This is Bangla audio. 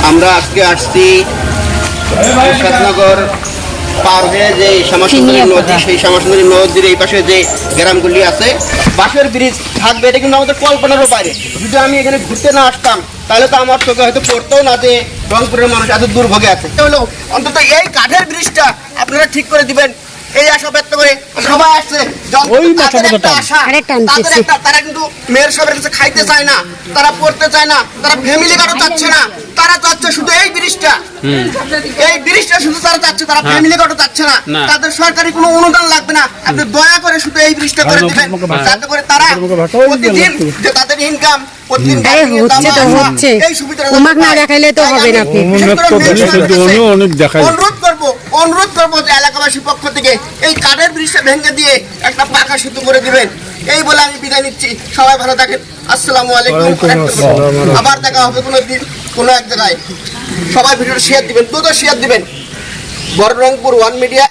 আমরা আজকে আসছি শাসনগর পার হয়ে যে শ্যামাসুন্দরী নদী, সেই শ্যামাসুন্দরী নদীর এই পাশে যে গ্রামগুলি আছে, বাঁশের ব্রিজ থাকবে, এটা কিন্তু আমাদের কল্পনারও বাইরে। যদি আমি এখানে ঘুরতে না আসতাম তাহলে তো আমার চোখে হয়তো পড়তেও না যে রংপুরের মানুষ এত দুর্ভোগে আছে। হলো অন্তত এই কাঠের ব্রিজটা আপনারা ঠিক করে দিবেন, এই আশা ব্যক্ত করে সবাই আসছে। তারা কিন্তু মেয়ের সবের কাছে খাইতে চায় না, তারা পড়তে চায় না, তারা ফ্যামিলি কারো চাচ্ছে না, তারা চাচ্ছে শুধু এই ব্রিজটা। এই ব্রিজটা শুধু তারা চাচ্ছে, তারা ফ্যামিলি কারো চাচ্ছে না। তাদের সরকারি কোনো অনুদান লাগবে না, আপনি দয়া করে শুধু এই ব্রিজটা করে দিবেন, যাতে করে তারা প্রতিদিন যে তাদের ইনকাম অনুরোধ করবো যে এলাকাবাসীর পক্ষ থেকে এই কাঠের ব্রিজটা ভেঙে দিয়ে একটা পাকা সেতু করে দিবেন। এই বলে আমি বিদায় নিচ্ছি। সবাই ভালো থাকেন। আসসালামু আলাইকুম। আবার দেখা হবে কোনো দিন কোনো এক জায়গায়। সবাই ভিডিওটা শেয়ার দিবেন, দ্রুত শেয়ার দিবেন। বড় রংপুর ওয়ান মিডিয়া।